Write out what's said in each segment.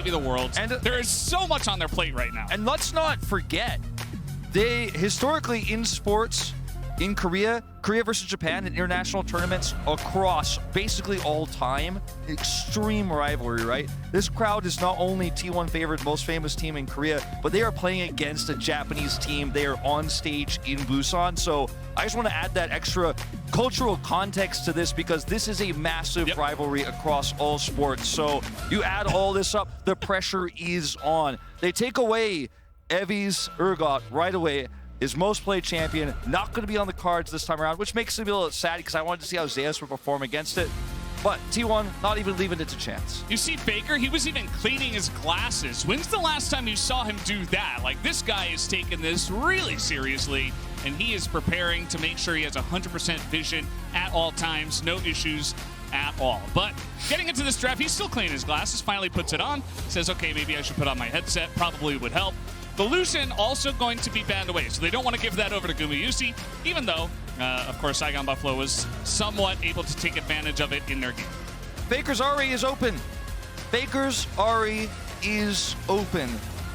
maybe the world. And there is so much on their plate right now. And let's not forget, they historically in sports, in Korea versus Japan in international tournaments across basically all time, extreme rivalry, right? This crowd is not only T1 favored, most famous team in Korea, but they are playing against a Japanese team. They are on stage in Busan. So I just want to add that extra cultural context to this because this is a massive rivalry across all sports. So you add all this up, the pressure is on. They take away Evi's Urgot right away. His most played champion, not going to be on the cards this time around, which makes me a little sad because I wanted to see how Zeus would perform against it. But T1 not even leaving it to chance. You see Faker, he was even cleaning his glasses. When's the last time you saw him do that? Like, this guy is taking this really seriously, and he is preparing to make sure he has 100% vision at all times, no issues at all. But getting into this draft, he's still cleaning his glasses, finally puts it on, says, okay, maybe I should put on my headset, probably would help. The Lucian also going to be banned away, so they don't want to give that over to Gumayusi, even though, of course, Saigon Buffalo was somewhat able to take advantage of it in their game. Faker's Ahri is open. Faker's Ahri is open.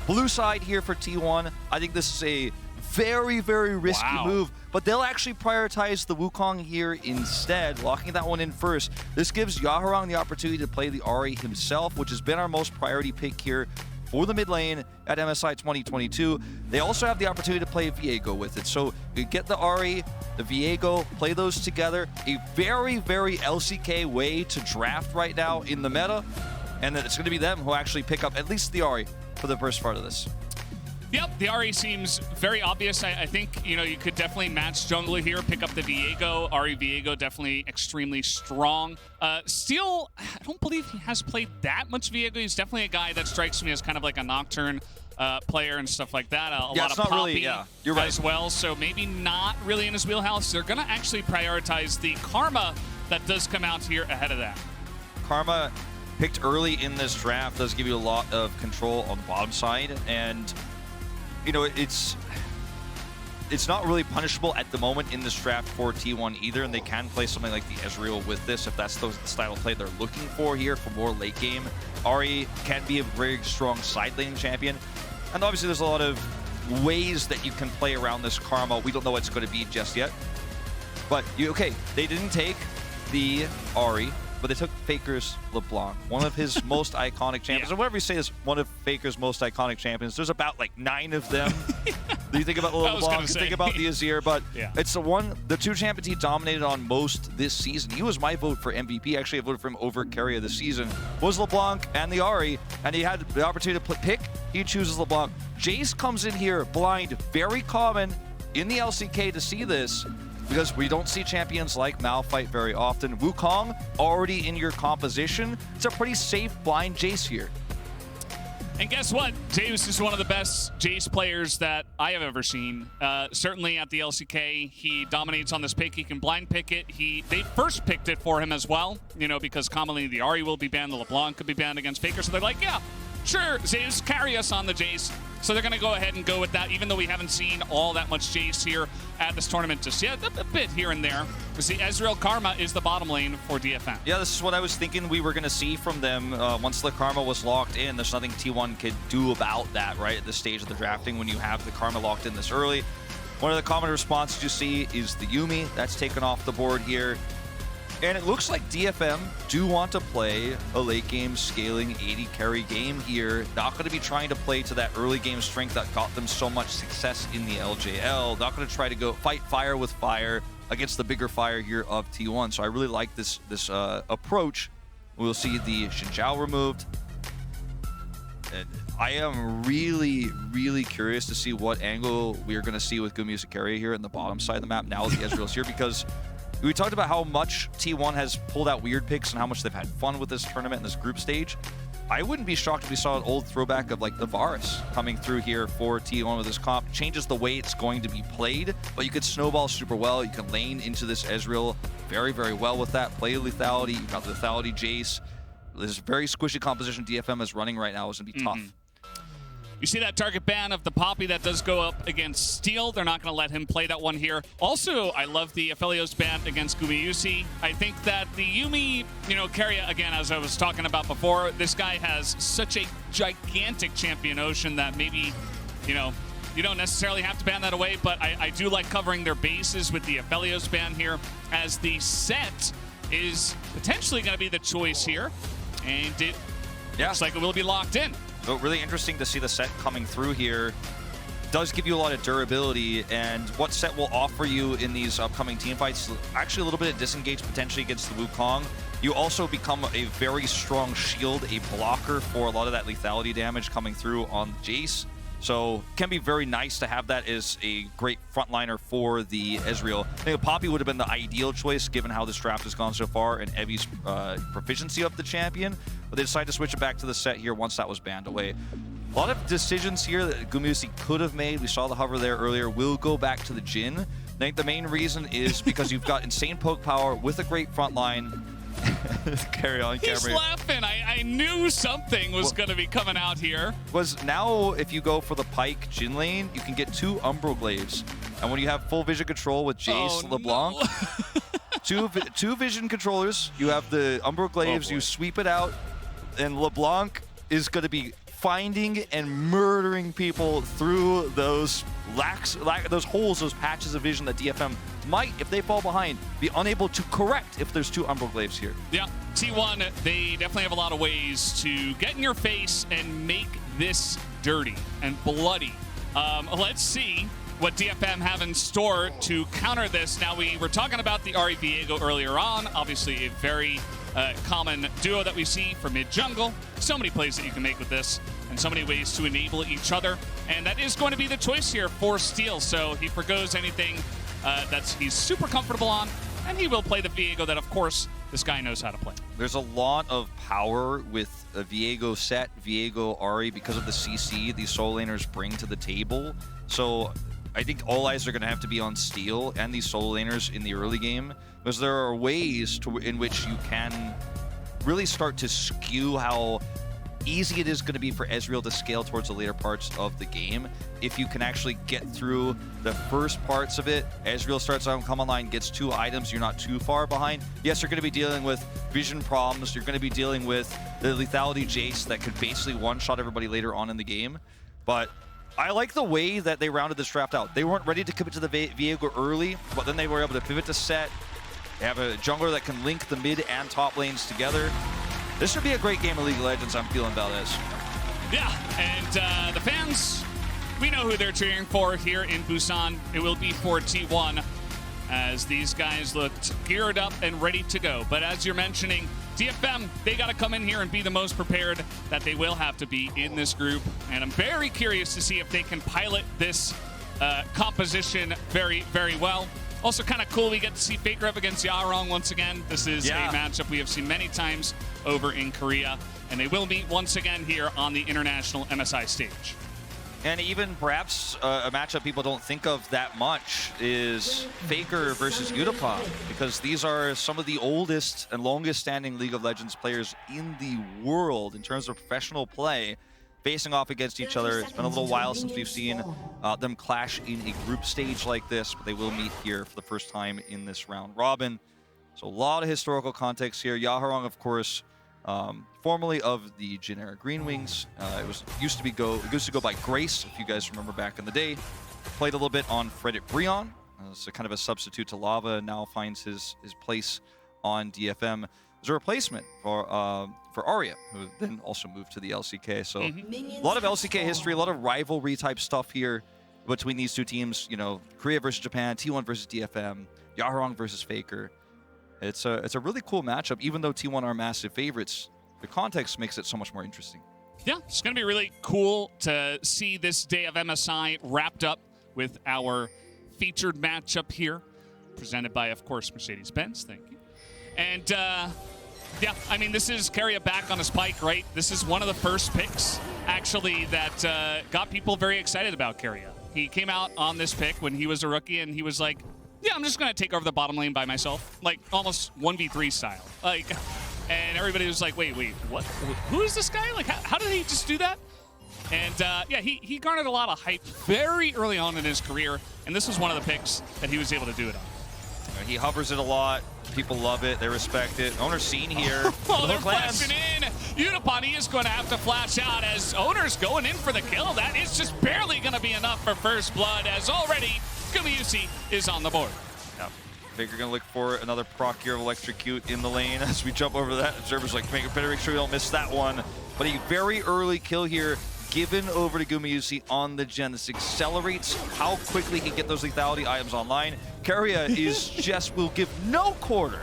Blue side here for T1. I think this is a very, very risky move, but they'll actually prioritize the Wukong here instead, locking that one in first. This gives Yaharong the opportunity to play the Ahri himself, which has been our most priority pick here for the mid lane at MSI 2022. They also have the opportunity to play Viego with it. So you get the Ahri, the Viego, play those together. A very, very LCK way to draft right now in the meta. And then it's going to be them who actually pick up at least the Ahri for the first part of this. Yep, the Ahri seems very obvious. I think, you know, you could definitely match jungler here, pick up the Viego. Ahri Viego definitely extremely strong. Steel, I don't believe he has played that much Viego. He's definitely a guy that strikes me as kind of like a Nocturne player and stuff like that. A lot of Poppy you're right. as well, so maybe not really in his wheelhouse. They're going to actually prioritize the Karma that does come out here ahead of that. Karma picked early in this draft does give you a lot of control on the bottom side, and you know, it's not really punishable at the moment in this draft for T1 either, and they can play something like the Ezreal with this if that's the style of play they're looking for here for more late game. Ahri can be a very strong side lane champion, and obviously there's a lot of ways that you can play around this Karma. We don't know what it's going to be just yet, but they didn't take the Ahri, but they took Faker's LeBlanc, one of his most iconic champions. And whatever you say is one of Faker's most iconic champions, there's about like 9 of them. You think about LeBlanc, you think about the Azir, but it's the two champions he dominated on most this season. He was my vote for MVP. Actually, I voted for him over carry of the season. Was LeBlanc and the Ahri, and he had the opportunity to pick. He chooses LeBlanc. Jace comes in here blind, very common in the LCK to see this, because we don't see champions like Malphite very often. Wukong already in your composition. It's a pretty safe blind Jace here. And guess what? Zeus is one of the best Jace players that I have ever seen. Certainly at the LCK, he dominates on this pick. He can blind pick it. They first picked it for him as well, you know, because commonly the Ahri will be banned, the LeBlanc could be banned against Faker. So they're like, yeah, sure, Zeus, carry us on the Jace. So they're going to go ahead and go with that, even though we haven't seen all that much Jace here at this tournament just yet. A bit here and there. Because the Ezreal Karma is the bottom lane for DFM. Yeah, this is what I was thinking we were going to see from them once the Karma was locked in. There's nothing T1 could do about that, right, at this stage of the drafting when you have the Karma locked in this early. One of the common responses you see is the Yuumi. That's taken off the board here. And it looks like DFM do want to play a late game scaling 80 carry game here. Not going to be trying to play to that early game strength that got them so much success in the LJL. Not going to try to go fight fire with fire against the bigger fire here of T1. So I really like this approach. We'll see the Xin Zhao removed. And I am really, really curious to see what angle we're going to see with Gumayusi carry here in the bottom side of the map now that the Ezreal's here, because we talked about how much T1 has pulled out weird picks and how much they've had fun with this tournament and this group stage. I wouldn't be shocked if we saw an old throwback of like the Varus coming through here for T1 with this comp. Changes the way it's going to be played, but you could snowball super well. You can lane into this Ezreal very, very well with that. Play lethality. You've got lethality Jace. This very squishy composition DFM is running right now is going to be tough. You see that target ban of the Poppy that does go up against Steel. They're not going to let him play that one here. Also, I love the Aphelios ban against Gumayusi. I think that the Yuumi, Keria, again, as I was talking about before, this guy has such a gigantic champion ocean that maybe, you don't necessarily have to ban that away, but I do like covering their bases with the Aphelios ban here, as the set is potentially going to be the choice here, and it looks like it will be locked in. So really interesting to see the set coming through here. Does give you a lot of durability, and what set will offer you in these upcoming team fights, actually a little bit of disengage potentially against the Wukong. You also become a very strong shield, a blocker for a lot of that lethality damage coming through on Jace. So can be very nice to have that as a great frontliner for the Ezreal. I think Poppy would have been the ideal choice given how this draft has gone so far and Evi's proficiency of the champion, but they decided to switch it back to the set here once that was banned away. A lot of decisions here that Gumayusi could have made. We saw the hover there earlier. Will go back to the Jhin. I think the main reason is because you've got insane poke power with a great front line. Carry on, He's laughing. I knew something was going to be coming out here. Now, if you go for the Pyke Jhin lane, you can get 2 Umbral Glaives. And when you have full vision control with Jace, LeBlanc, no. two vision controllers, you have the Umbral Glaives, you sweep it out, and LeBlanc is going to be finding and murdering people through those those holes, those patches of vision that DFM might, if they fall behind, be unable to correct if there's 2 Umbral Glaives here. Yeah, T1, they definitely have a lot of ways to get in your face and make this dirty and bloody. Let's see what DFM have in store to counter this. Now, we were talking about the Ahri Viego earlier on, obviously a very common duo that we see for mid-jungle. So many plays that you can make with this, and so many ways to enable each other. And that is going to be the choice here for Steel. So he forgoes anything he's super comfortable on, and he will play the Viego that, of course, this guy knows how to play. There's a lot of power with a Viego set, Viego Ahri, because of the CC these solo laners bring to the table. So I think all eyes are going to have to be on Steel and these solo laners in the early game, because there are ways in which you can really start to skew how easy it is going to be for Ezreal to scale towards the later parts of the game. If you can actually get through the first parts of it, Ezreal starts on come online, gets 2 items, you're not too far behind. Yes, you're going to be dealing with vision problems, you're going to be dealing with the lethality Jace that could basically one-shot everybody later on in the game, but I like the way that they rounded this draft out. They weren't ready to commit to the Viego early, but then they were able to pivot to set. They have a jungler that can link the mid and top lanes together. This should be a great game of League of Legends, I'm feeling about this. Yeah, and the fans, we know who they're cheering for here in Busan. It will be for T1, as these guys looked geared up and ready to go. But as you're mentioning, DFM, they got to come in here and be the most prepared that they will have to be in this group. And I'm very curious to see if they can pilot this composition very, very well. Also kind of cool, we get to see Faker up against Yarong once again. This is a matchup we have seen many times over in Korea, and they will meet once again here on the international MSI stage. And even perhaps a matchup people don't think of that much is Faker versus Yutapom, because these are some of the oldest and longest standing League of Legends players in the world in terms of professional play, facing off against each other. It's been a little while since we've seen them clash in a group stage like this, but they will meet here for the first time in this round robin. So a lot of historical context here. Yaharong, of course, formerly of the generic Green Wings. It used to go by Grace, if you guys remember back in the day. Played a little bit on Fredit Brion, so kind of a substitute to Lava, now finds his place on DFM as a replacement for Arya, who then also moved to the LCK. So a lot of LCK history, a lot of rivalry type stuff here between these two teams. You know, Korea versus Japan, T1 versus DFM, Yaharong versus Faker. It's a really cool matchup, even though T1 are massive favorites. The context makes it so much more interesting. Yeah, it's going to be really cool to see this day of MSI wrapped up with our featured matchup here, presented by, of course, Mercedes-Benz. Thank you. And, yeah, I mean, this is Keria back on his Pyke, right? This is one of the first picks, actually, that got people very excited about Keria. He came out on this pick when he was a rookie, and he was like, yeah, I'm just going to take over the bottom lane by myself, like almost 1v3 style. And everybody was like, wait, what? Who is this guy? Like, how did he just do that? And yeah, he garnered a lot of hype very early on in his career, and this was one of the picks that he was able to do it on. He hovers it a lot. People love it. They respect it. Owner's seen here. Oh, they're flashing in. Unipon, he is going to have to flash out as Owner's going in for the kill. That is just barely going to be enough for first blood, as already Gumayusi is on the board. Yeah. Faker going to look for another proc here of Electrocute in the lane. As we jump over that, Observer's like, better make sure we don't miss that one. But a very early kill here given over to Gumayusi on the gen. This accelerates how quickly he can get those lethality items online. Keria is just will give no quarter.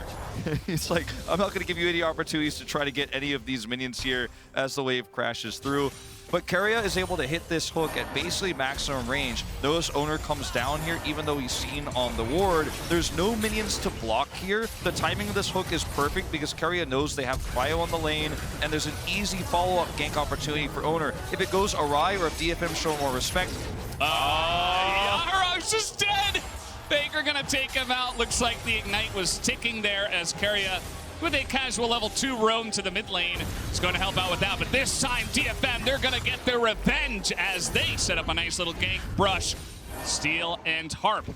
He's like, I'm not going to give you any opportunities to try to get any of these minions here as the wave crashes through. But Keria is able to hit this hook at basically maximum range. Notice Owner comes down here, even though he's seen on the ward. There's no minions to block here. The timing of this hook is perfect because Keria knows they have Cryo on the lane, and there's an easy follow-up gank opportunity for Owner. If it goes awry or if DFM show more respect. Yaharo's just dead! Faker gonna take him out. Looks like the Ignite was ticking there as Keria, with a casual level 2 roam to the mid lane, is going to help out with that. But this time, DFM, they're going to get their revenge as they set up a nice little gank. Brush, Steel, and Harp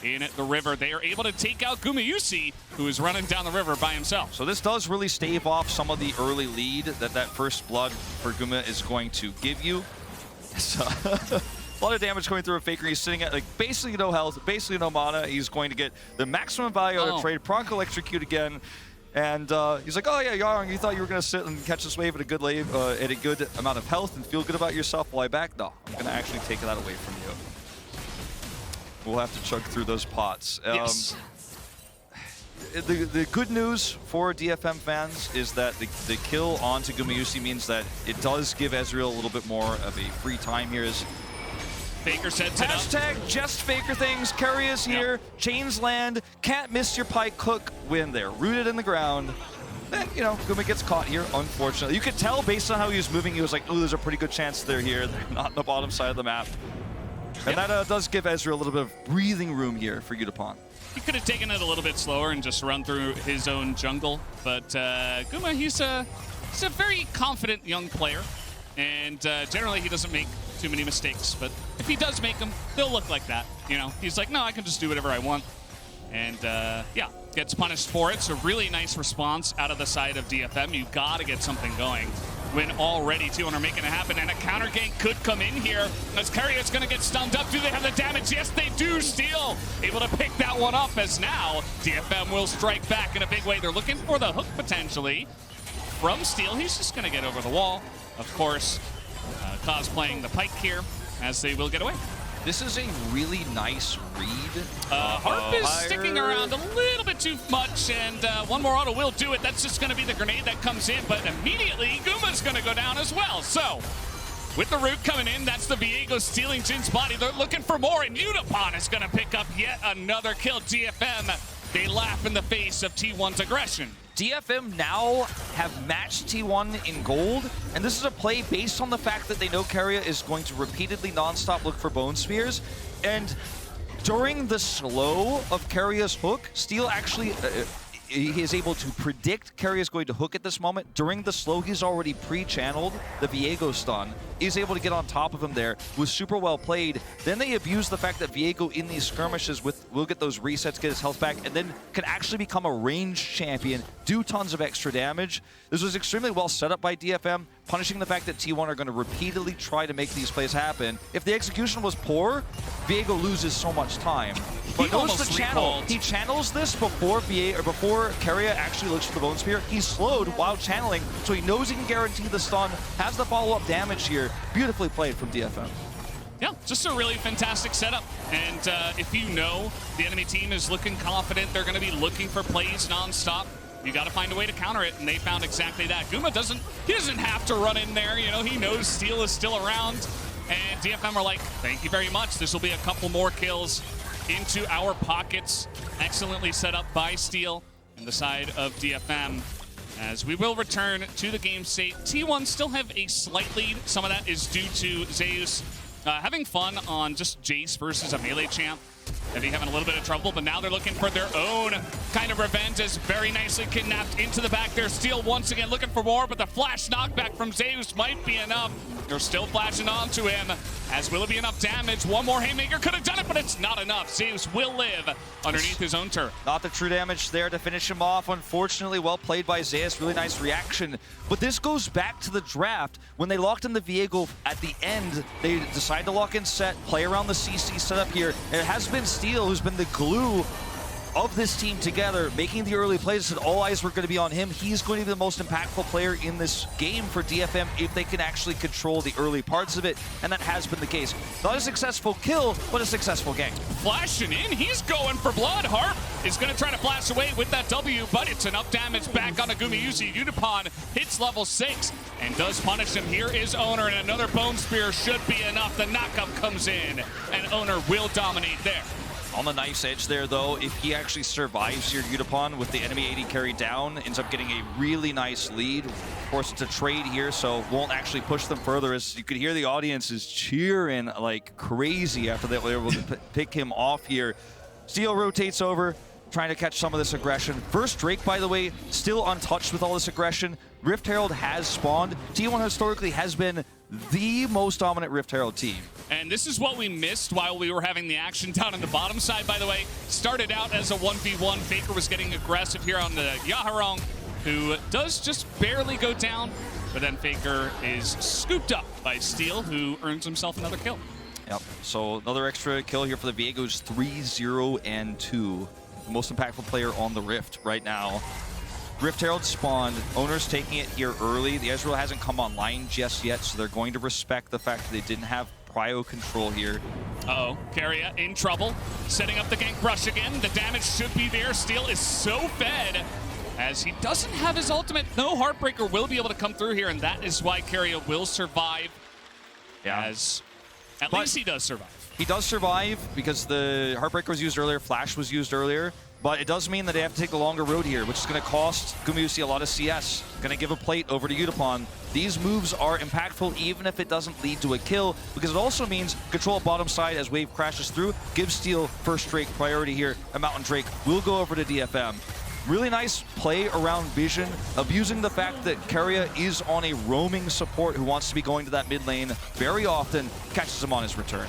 in the river. They are able to take out Gumayusi, who is running down the river by himself. So this does really stave off some of the early lead that first blood for Guma is going to give you. So a lot of damage coming through a Faker. He's sitting at like basically no health, basically no mana. He's going to get the maximum value out of the trade. Proc Electrocute again. And he's like, oh yeah, Yarong, you thought you were going to sit and catch this wave at a good at a good amount of health and feel good about yourself while I back? No, I'm going to actually take that away from you. We'll have to chug through those pots. Yes. The good news for DFM fans is that the kill onto Gumayusi means that it does give Ezreal a little bit more of a free time here. As Faker sets it up. Hashtag just Faker things. Keria's here. Yep. Chains land. Can't miss your pike hook when they're rooted in the ground. You know, Guma gets caught here, unfortunately. You could tell based on how he was moving, he was like, oh, there's a pretty good chance they're here. They're not on the bottom side of the map. And that does give Ezreal a little bit of breathing room here for Unipon. He could have taken it a little bit slower and just run through his own jungle. But Guma, he's a very confident young player. And generally, he doesn't make too many mistakes. But if he does make them, they'll look like that. You know, he's like, no, I can just do whatever I want. And yeah, gets punished for it. So really nice response out of the side of DFM. You've got to get something going when already 2 are making it happen. And a counter gank could come in here as Keria's going to get stunned up. Do they have the damage? Yes, they do. Steel able to pick that one up as now DFM will strike back in a big way. They're looking for the hook potentially from Steel. He's just going to get over the wall. Of course, cosplaying the pike here as they will get away. This is a really nice read. Harp is sticking around a little bit too much, and one more auto will do it. That's just going to be the grenade that comes in, but immediately Guma's going to go down as well. So, with the root coming in, that's the Viego stealing Jin's body. They're looking for more, and Unipon is going to pick up yet another kill. DFM, they laugh in the face of T1's aggression. DFM now have matched T1 in gold, and this is a play based on the fact that they know Keria is going to repeatedly non-stop look for Bone Spears, and during the slow of Keria's hook, Steel actually he is able to predict Keria is going to hook at this moment. During the slow, he's already pre-channeled the Viego stun. He's able to get on top of him there. Was super well played. Then they abuse the fact that Viego in these skirmishes will get those resets, get his health back, and then can actually become a ranged champion, do tons of extra damage. This was extremely well set up by DFM, punishing the fact that T1 are going to repeatedly try to make these plays happen. If the execution was poor, Viego loses so much time. But notice the channel. He channels this before Keria actually looks for the Bone Spear. He's slowed while channeling, so he knows he can guarantee the stun, has the follow-up damage here. Beautifully played from DFM. Yeah, just a really fantastic setup. And if you know the enemy team is looking confident, they're going to be looking for plays non-stop. You got to find a way to counter it, and they found exactly that. Guma doesn't have to run in there. You know, he knows Steel is still around. And DFM are like, thank you very much. This will be a couple more kills into our pockets. Excellently set up by Steel and the side of DFM. As we will return to the game state. T1 still have a slight lead. Some of that is due to Zeus having fun on just Jace versus a melee champ. Heavy having a little bit of trouble, but now they're looking for their own kind of revenge as very nicely kidnapped into the back there. Steel once again looking for more, but the flash knockback from Zeus might be enough. They're still flashing onto him. As will it be enough damage? One more haymaker could have done it, but it's not enough. Zeus will live underneath his own turret. Not the true damage there to finish him off. Unfortunately, well played by Zeus. Really nice reaction. But this goes back to the draft. When they locked in the Viego at the end, they decided to lock in set, play around the CC setup here. And it has been Steel who's been the glue of this team together, making the early plays, and all eyes were going to be on him. He's going to be the most impactful player in this game for DFM if they can actually control the early parts of it, and that has been the case. Not a successful kill, but a successful game. Flashing in, he's going for blood. Harp is going to try to flash away with that W, but it's enough damage back on Gumayusi. Unipon hits level 6 and does punish him. Here is Owner, and another Bone Spear should be enough. The knockup comes in, and Owner will dominate there. On the knife's edge there, though, if he actually survives here, Unipon with the enemy AD carry down, ends up getting a really nice lead. Of course, it's a trade here, so won't actually push them further. As you could hear, the audience is cheering like crazy after they were able to pick him off here. Steel rotates over, trying to catch some of this aggression. First Drake, by the way, still untouched with all this aggression. Rift Herald has spawned. T1 historically has been the most dominant Rift Herald team. And this is what we missed while we were having the action down on the bottom side, by the way. Started out as a 1v1. Faker was getting aggressive here on the Yaharong, who does just barely go down, but then Faker is scooped up by Steel, who earns himself another kill. Yep, so another extra kill here for the Viegos, 3-0-2. The most impactful player on the Rift right now. Rift Herald spawned. Owner's taking it here early. The Ezreal hasn't come online just yet, so they're going to respect the fact that they didn't have prio control here. Uh-oh, Keria in trouble. Setting up the gank brush again. The damage should be there. Steel is so fed as he doesn't have his ultimate. No Heartbreaker will be able to come through here, and that is why Keria will survive. Yeah. As at least he does survive. He does survive because the Heartbreaker was used earlier, Flash was used earlier. But it does mean that they have to take the longer road here, which is going to cost Gumayusi a lot of CS. Going to give a plate over to Unipon. These moves are impactful even if it doesn't lead to a kill, because it also means control bottom side as wave crashes through. Give Steel first Drake priority here. A Mountain Drake will go over to DFM. Really nice play around Vision, abusing the fact that Keria is on a roaming support who wants to be going to that mid lane very often, catches him on his return.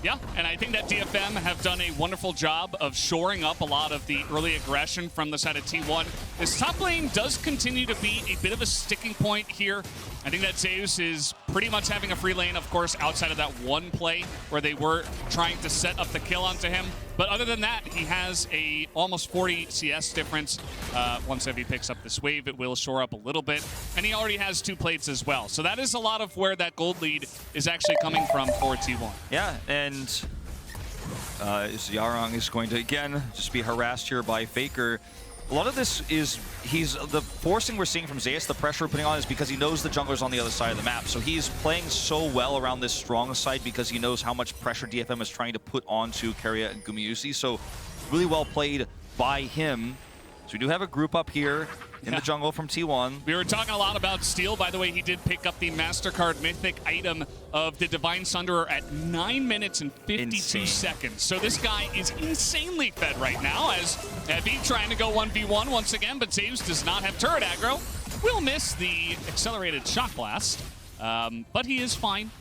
Yeah, and I think that DFM have done a wonderful job of shoring up a lot of the early aggression from the side of T1. This top lane does continue to be a bit of a sticking point here. I think that Zeus is pretty much having a free lane, of course, outside of that one play where they were trying to set up the kill onto him. But other than that, he has a almost 40 CS difference. Once Heavy picks up this wave, it will shore up a little bit. And he already has 2 plates as well. So that is a lot of where that gold lead is actually coming from for T1. Yeah, and Yarong is going to, again, just be harassed here by Faker. A lot of this is, the forcing we're seeing from Zeus, the pressure we're putting on is because he knows the jungler's on the other side of the map. So he's playing so well around this strong side because he knows how much pressure DFM is trying to put onto Keria and Gumayusi. So really well played by him. So we do have a group up here in the jungle from T1. We were talking a lot about Steel. By the way, he did pick up the MasterCard Mythic item of the Divine Sunderer at 9 minutes and 52 seconds. So this guy is insanely fed right now as Heavy trying to go 1v1 once again, but Zeus does not have turret aggro. Will miss the accelerated shock blast, but he is fine.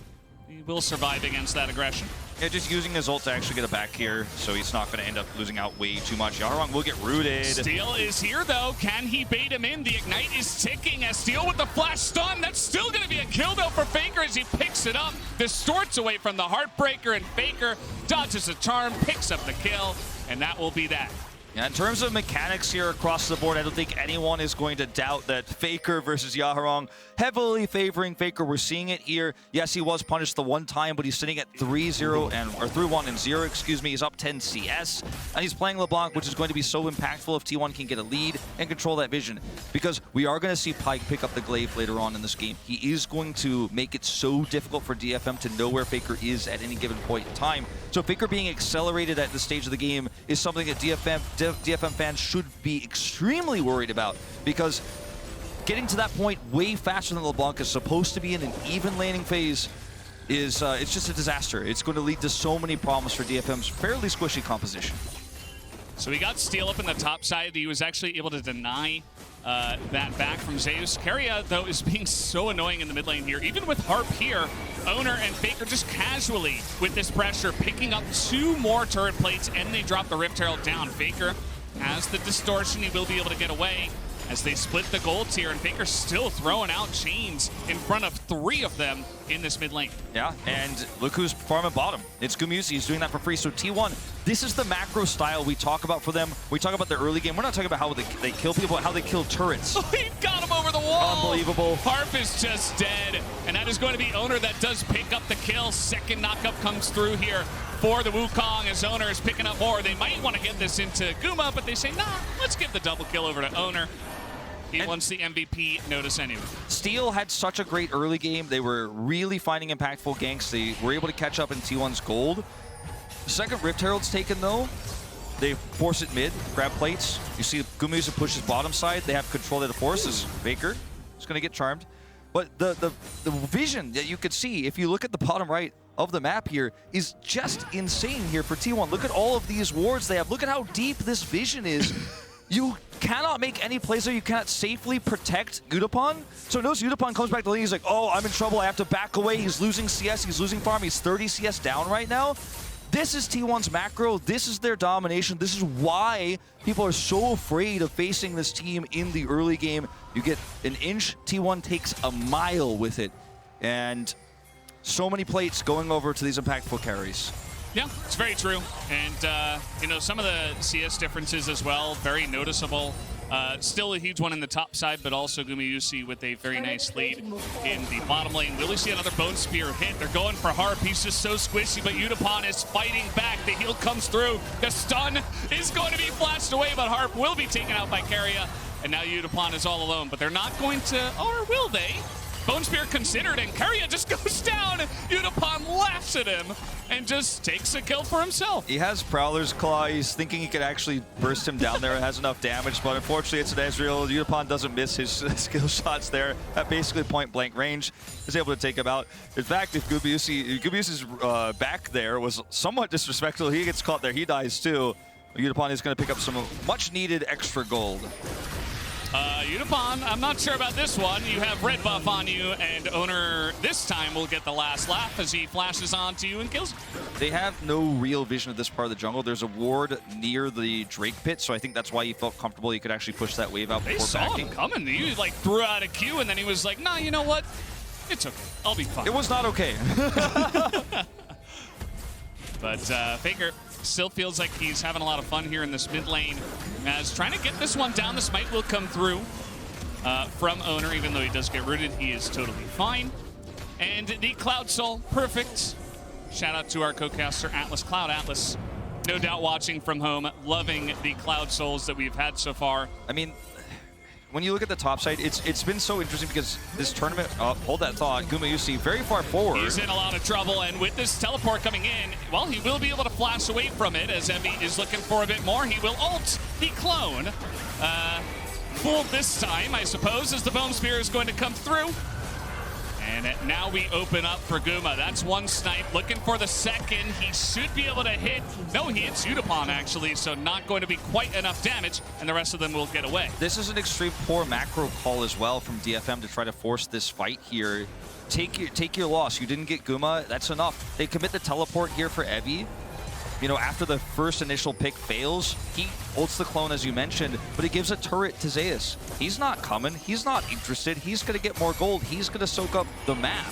He will survive against that aggression. Yeah, just using his ult to actually get a back here, so he's not going to end up losing out way too much. Yaharong will get rooted. Steel is here, though. Can he bait him in? The Ignite is ticking as Steel with the flash stun. That's still going to be a kill, though, for Faker as he picks it up. Distorts away from the Heartbreaker, and Faker dodges a charm, picks up the kill, and that will be that. Yeah, in terms of mechanics here across the board, I don't think anyone is going to doubt that Faker versus Yaharong, heavily favoring Faker. We're seeing it here. Yes, he was punished the one time, but he's sitting at 3-0 and or 3-1-0, excuse me. He's up 10 CS, and he's playing LeBlanc, which is going to be so impactful if T1 can get a lead and control that vision. Because we are going to see Pyke pick up the glaive later on in this game. He is going to make it so difficult for DFM to know where Faker is at any given point in time. So Faker being accelerated at this stage of the game is something that DFM fans should be extremely worried about, because getting to that point way faster than LeBlanc is supposed to be in an even laning phase is it's just a disaster. It's going to lead to so many problems for DFM's fairly squishy composition. So he got Steel up in the top side. He was actually able to deny that back from Zeus. Keria, though, is being so annoying in the mid lane here. Even with Harp here, Owner and Faker just casually, with this pressure, picking up 2 more turret plates, and they drop the Rift Herald down. Faker has the distortion. He will be able to get away as they split the golds here, and Faker's still throwing out chains in front of 3 of them in this mid lane. Yeah, and look who's farming bottom. It's Gumusi. He's doing that for free. So T1, this is the macro style we talk about for them. We talk about the early game. We're not talking about how they kill people, how they kill turrets. Oh, he got him over the wall. Unbelievable. Harp is just dead, and that is going to be Owner that does pick up the kill. Second knockup comes through here for the Wukong as Owner is picking up more. They might want to get this into Guma, but they say, nah, let's give the double kill over to Owner. He wants the MVP notice anyway. Steel had such a great early game. They were really finding impactful ganks. They were able to catch up in T1's gold. The second Rift Herald's taken, though, they force it mid, grab plates. You see Gumusi pushes bottom side. They have control of the forces. Faker is going to get charmed. But the vision that you could see, if you look at the bottom right of the map here, is just insane here for T1. Look at all of these wards they have. Look at how deep this vision is. You cannot make any plays there. You cannot safely protect Udapon. So notice Udapon comes back to the lane. He's like, oh, I'm in trouble. I have to back away. He's losing CS. He's losing farm. He's 30 CS down right now. This is T1's macro. This is their domination. This is why people are so afraid of facing this team in the early game. You get an inch, T1 takes a mile with it. And so many plates going over to these impactful carries. Yeah, it's very true. And, you know, some of the CS differences as well, very noticeable. Still a huge one in the top side, but also Gumusi with a very nice lead in the bottom lane. Will we see another Bone Spear hit? They're going for Harp. He's just so squishy, but Udapon is fighting back. The heal comes through. The stun is going to be flashed away, but Harp will be taken out by Keria. And now Udapon is all alone, but they're not going to, or will they? Bone Spear considered, and Keria just goes down. Udapon laughs at him and just takes a kill for himself. He has Prowler's Claw. He's thinking he could actually burst him down there. It has enough damage, but unfortunately it's an Ezreal. Udapon doesn't miss his skill shots there at basically point-blank range. He's able to take him out. In fact, if Gumusi's back there was somewhat disrespectful, he gets caught there. He dies too. Udapon is going to pick up some much-needed extra gold. Udapon, I'm not sure about this one. You have red buff on you, and Owner this time will get the last laugh as he flashes onto you and kills you. They have no real vision of this part of the jungle. There's a ward near the Drake pit, so I think that's why he felt comfortable he could actually push that wave out before backing. They saw him coming. He like threw out a Q, and then he was like, nah, you know what? It's okay. I'll be fine. It was not okay. But Faker still feels like he's having a lot of fun here in this mid lane. As trying to get this one down, the smite will come through from Owner. Even though he does get rooted, he is totally fine. And the Cloud Soul, perfect. Shout out to our co-caster, Atlas. Cloud Atlas, no doubt watching from home, loving the Cloud Souls that we've had so far. I mean, when you look at the top side, it's been so interesting because this tournament, hold that thought, Gumusi very far forward. He's in a lot of trouble, and with this teleport coming in, well, he will be able to flash away from it as Evie is looking for a bit more. He will ult the clone. Fooled this time, I suppose, as the Bone Spear is going to come through. And now we open up for Guma. That's one snipe. Looking for the second. He should be able to hit. No, he hits Udapon, actually, so not going to be quite enough damage, and the rest of them will get away. This is an extreme poor macro call as well from DFM to try to force this fight here. Take your loss. You didn't get Guma. That's enough. They commit the teleport here for Evie. You know, after the first initial pick fails, he ults the clone, as you mentioned, but he gives a turret to Zeus. He's not coming. He's not interested. He's going to get more gold. He's going to soak up the map.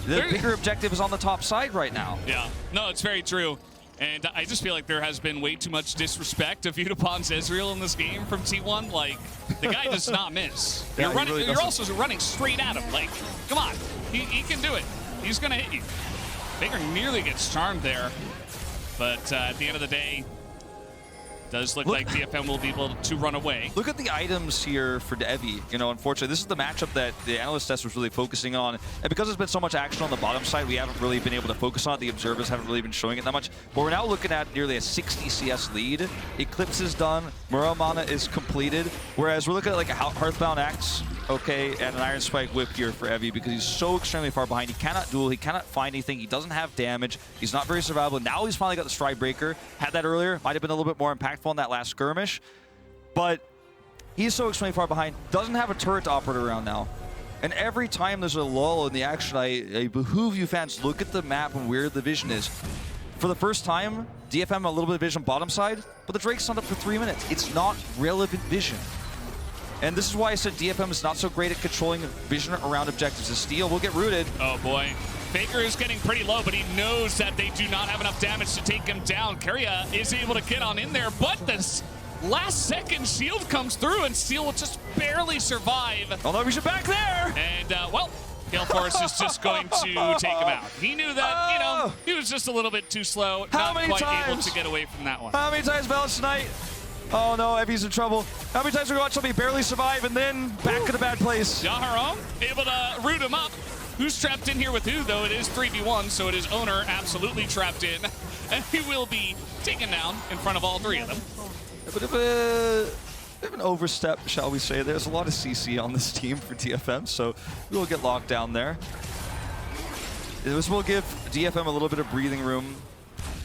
The bigger objective is on the top side right now. Yeah, no, it's very true. And I just feel like there has been way too much disrespect of Udapon's Ezreal in this game from T1. Like, the guy does not miss. Yeah, you're also running straight at him. Like, come on. He can do it. He's going to hit you. Baker nearly gets charmed there. But at the end of the day, does look like DFM will be able to run away. Look at the items here for Evie. You know, unfortunately, this is the matchup that the analyst test was really focusing on. And because there's been so much action on the bottom side, we haven't really been able to focus on it. The observers haven't really been showing it that much. But we're now looking at nearly a 60 CS lead. Eclipse is done. Muramana is completely depleted. Whereas we're looking at like a Hearthbound Axe, okay, and an Iron Spike Whip here for Evie because he's so extremely far behind. He cannot duel, he cannot find anything, he doesn't have damage, he's not very survivable. Now he's finally got the Stride Breaker. Had that earlier, might have been a little bit more impactful in that last skirmish, but he's so extremely far behind. Doesn't have a turret to operate around now. And every time there's a lull in the action, I behoove you fans, look at the map and where the vision is. For the first time, DFM a little bit of vision bottom side, but the Drake's not up for 3 minutes. It's not relevant vision. And this is why I said DFM is not so great at controlling vision around objectives. The steal will get rooted. Oh boy. Faker is getting pretty low, but he knows that they do not have enough damage to take him down. Keria is able to get on in there, but this last second shield comes through and Steel will just barely survive. Although we should back there. And well, Gale Force is just going to take him out. He knew that, you know, he was just a little bit too slow, not quite able to get away from that one. How many times Balance tonight? Oh no, Evie's in trouble. How many times we watch somebody barely survive and then back in a bad place? Yaharong able to root him up. Who's trapped in here with who, though? It is 3v1, so it is Owner absolutely trapped in. And he will be taken down in front of all three of them. A bit of an overstep, shall we say. There's a lot of CC on this team for DFM, so we'll get locked down there. This will give DFM a little bit of breathing room.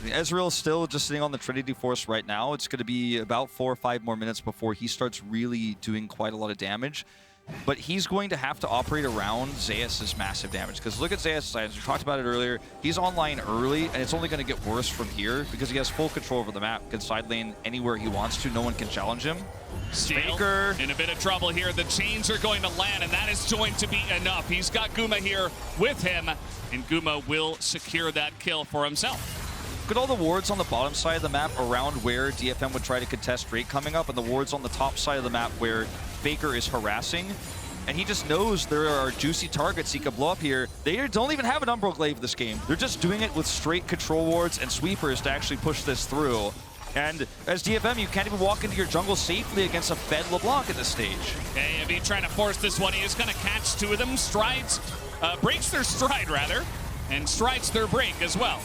Ezreal's still just sitting on the Trinity Force right now. It's going to be about 4 or 5 more minutes before he starts really doing quite a lot of damage. But he's going to have to operate around Zeus' massive damage. Because look at Zeus' items. We talked about it earlier. He's online early, and it's only going to get worse from here because he has full control over the map. Can side lane anywhere he wants to. No one can challenge him. Faker in a bit of trouble here. The chains are going to land, and that is going to be enough. He's got Guma here with him, and Guma will secure that kill for himself. Look at all the wards on the bottom side of the map around where DFM would try to contest Drake coming up, and the wards on the top side of the map where Faker is harassing. And he just knows there are juicy targets he can blow up here. They don't even have an Umbral Glaive this game. They're just doing it with straight control wards and sweepers to actually push this through. And as DFM, you can't even walk into your jungle safely against a fed LeBlanc at this stage. Okay, Evie trying to force this one. He is going to catch two of them. Strides, breaks their stride, rather. And strides their break as well.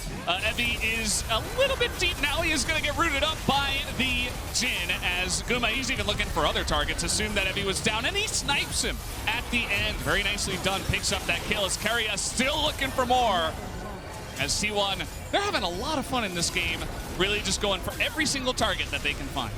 Evie is a little bit deep now. He is going to get rooted up by the Jhin as Guma, he's even looking for other targets. Assumed that Evie was down, and he snipes him at the end. Very nicely done. Picks up that kill as Keria still looking for more. As T1, they're having a lot of fun in this game. Really just going for every single target that they can find.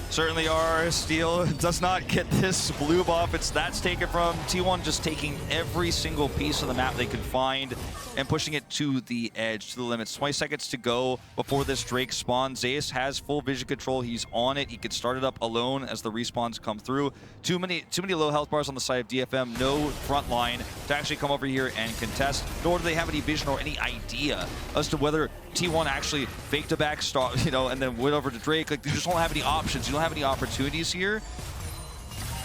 Certainly are. Steel does not get this blue buff. That's taken from T1, just taking every single piece of the map they can find and pushing it to the edge, to the limits. 20 seconds to go before this Drake spawn. Zeus has full vision control. He's on it. He can start it up alone as the respawns come through. Too many low health bars on the side of DFM. No front line to actually come over here and contest, nor do they have any vision or any idea as to whether T1 actually faked a backstop, you know, and then went over to Drake. Like, they just don't have any options. You don't have any opportunities here.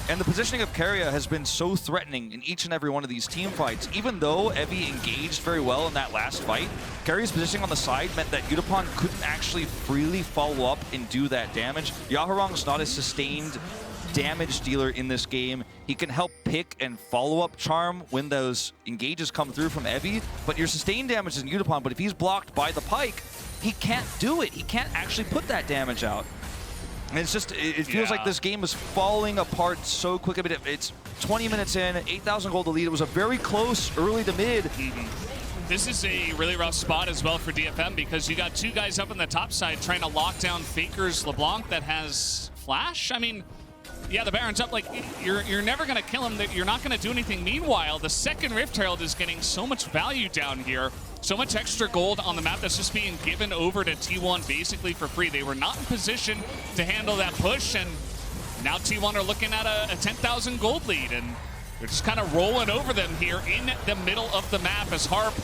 And the positioning of Keria has been so threatening in each and every one of these team fights. Even though Evie engaged very well in that last fight, Keria's positioning on the side meant that Yutapon couldn't actually freely follow up and do that damage. Yaharong's not a sustained damage dealer in this game. He can help pick and follow-up charm when those engages come through from Evie, but your sustained damage is in Yutapon, but if he's blocked by the Pike, he can't do it. He can't actually put that damage out. And it's just, it feels like this game is falling apart so quick. I mean, it's 20 minutes in, 8,000 gold to lead. It was a very close early to mid. This is a really rough spot as well for DFM because you got two guys up on the top side trying to lock down Faker's LeBlanc that has flash. I mean, yeah, the Baron's up. Like, you're never going to kill him. You're not going to do anything. Meanwhile, the second Rift Herald is getting so much value down here. So much extra gold on the map that's just being given over to T1 basically for free. They were not in position to handle that push, and now T1 are looking at a 10,000 gold lead, and they're just kind of rolling over them here in the middle of the map as Harp.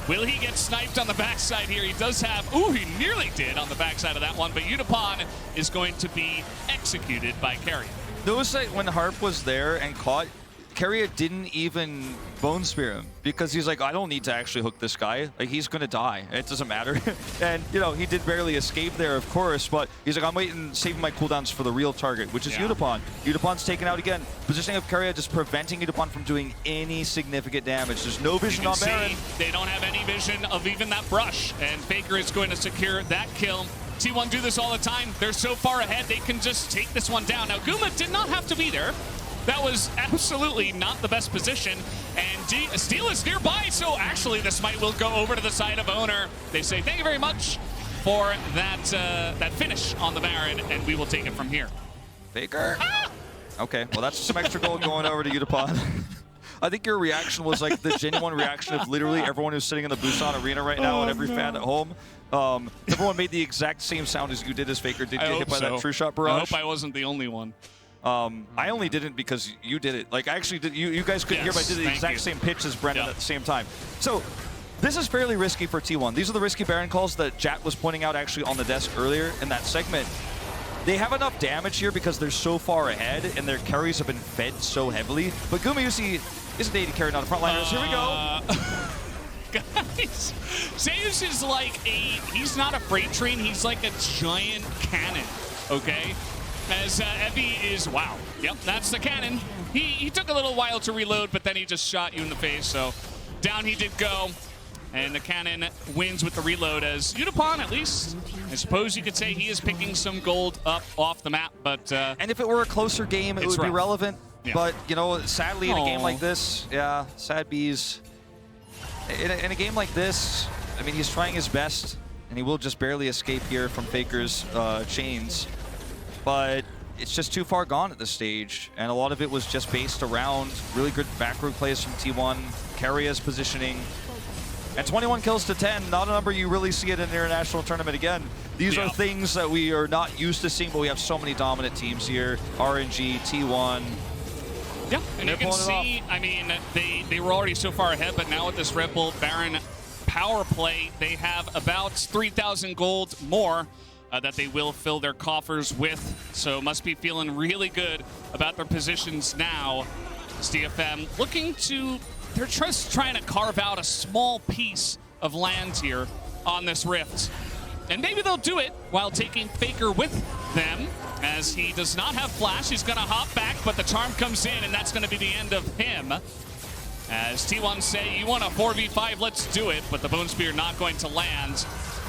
Will he get sniped on the backside here? He does have, ooh, he nearly did on the backside of that one, but Yutapon is going to be executed by Keria. Those like when Harp was there and caught, Keria didn't even bone spear him because he's like, I don't need to actually hook this guy. Like, he's gonna die. It doesn't matter. And you know, he did barely escape there, of course, but he's like, I'm waiting, saving my cooldowns for the real target, which is Yutapon. Yutapon's taken out again. Positioning of Keria just preventing Yutapon from doing any significant damage. There's no vision on Baron. They don't have any vision of even that brush, and Faker is going to secure that kill T1 do this all the time. They're so far ahead, they can just take this one down. Now, Guma did not have to be there. That was absolutely not the best position. And Steel is nearby, so actually this will go over to the side of Owner. They say, thank you very much for that finish on the Baron, and we will take it from here. Faker? Ah! Okay, well that's some extra gold going over to Udapon. I think your reaction was like the genuine reaction of literally everyone who's sitting in the Busan Arena right now and every fan at home. Everyone made the exact same sound as you did as Faker did get hit by that true shot barrage. I hope I wasn't the only one. I only didn't because you did it. Like, I actually did. You guys couldn't hear, but I did the exact same pitch as Brendan at the same time. So this is fairly risky for T1. These are the risky Baron calls that Jat was pointing out actually on the desk earlier in that segment. They have enough damage here because they're so far ahead and their carries have been fed so heavily. But Gumayusi is an AD carry, not a frontliners. Here we go. Guys, Zeus is like he's not a freight train, he's like a giant cannon, okay? As Evie is, wow, yep, that's the cannon. He took a little while to reload, but then he just shot you in the face, so down he did go. And the cannon wins with the reload as Udapon, at least, I suppose you could say he is picking some gold up off the map, but... and if it were a closer game, it would be relevant. Yeah. But, you know, sadly in a game like this, yeah, sad bees. In a game like this, I mean, he's trying his best, and he will just barely escape here from Faker's chains. But it's just too far gone at this stage, and a lot of it was just based around really good back row plays from T1, Carria's positioning. And 21 kills to 10, not a number you really see at an international tournament again. These are things that we are not used to seeing, but we have so many dominant teams here. RNG, T1. Yeah, and you can see, I mean, they were already so far ahead, but now with this Red Bull Baron power play, they have about 3,000 gold more that they will fill their coffers with. So must be feeling really good about their positions now. It's DFM looking to... They're just trying to carve out a small piece of land here on this rift. And maybe they'll do it while taking Faker with them, as he does not have flash. He's going to hop back, but the charm comes in, and that's going to be the end of him. As T1 say, you want a 4v5, let's do it, but the Bone Spear not going to land.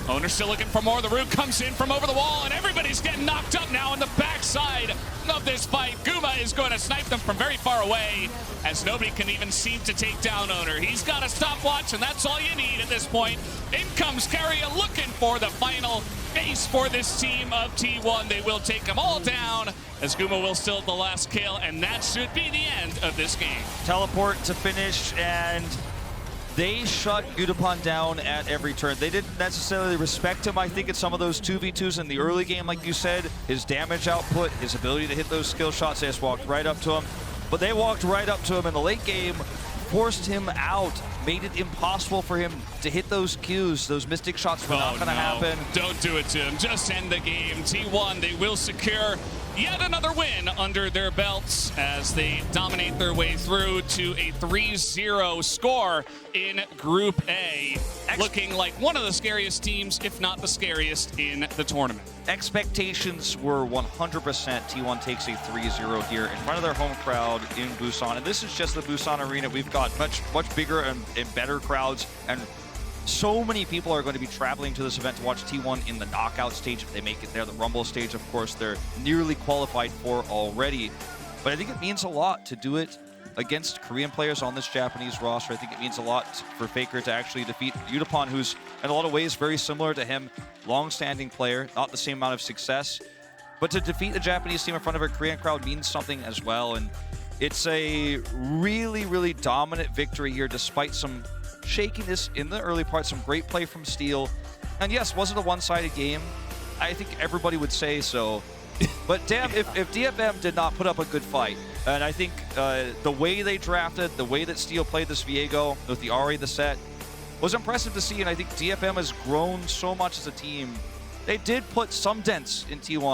Owner still looking for more. The Root comes in from over the wall, and everybody's getting knocked up now on the backside of this fight. Guma is going to snipe them from very far away, as nobody can even seem to take down Owner. He's got a stopwatch, and that's all you need at this point. In comes Carria looking for the final ace for this team of T1. They will take them all down, as Guma will still the last kill, and that should be the end of this game. Teleport to finish, and they shut Udapon down at every turn. They didn't necessarily respect him, I think, at some of those 2v2s in the early game, like you said. His damage output, his ability to hit those skill shots, they just walked right up to him. But they walked right up to him in the late game, forced him out, made it impossible for him to hit those Qs. Those Mystic shots were not going to happen. Don't do it to him. Just end the game. T1, they will secure yet another win under their belts as they dominate their way through to a 3-0 score in Group A. Looking like one of the scariest teams, if not the scariest, in the tournament. Expectations were 100% T1 takes a 3-0 here in front of their home crowd in Busan. And this is just the Busan Arena. We've got much bigger and better crowds, and so many people are going to be traveling to this event to watch T1 in the knockout stage if they make it there. The Rumble stage, of course, they're nearly qualified for already. But I think it means a lot to do it against Korean players on this Japanese roster. I think it means a lot for Faker to actually defeat Udapon, who's in a lot of ways very similar to him. Long-standing player, not the same amount of success. But to defeat the Japanese team in front of a Korean crowd means something as well. And it's a really dominant victory here, despite some shakiness in the early part, some great play from Steel. And yes, was it a one-sided game? I think everybody would say so. But damn, if DFM did not put up a good fight, and I think the way they drafted, the way that Steel played this Viego with the Ahri, the set, was impressive to see, and I think DFM has grown so much as a team. They did put some dents in T1.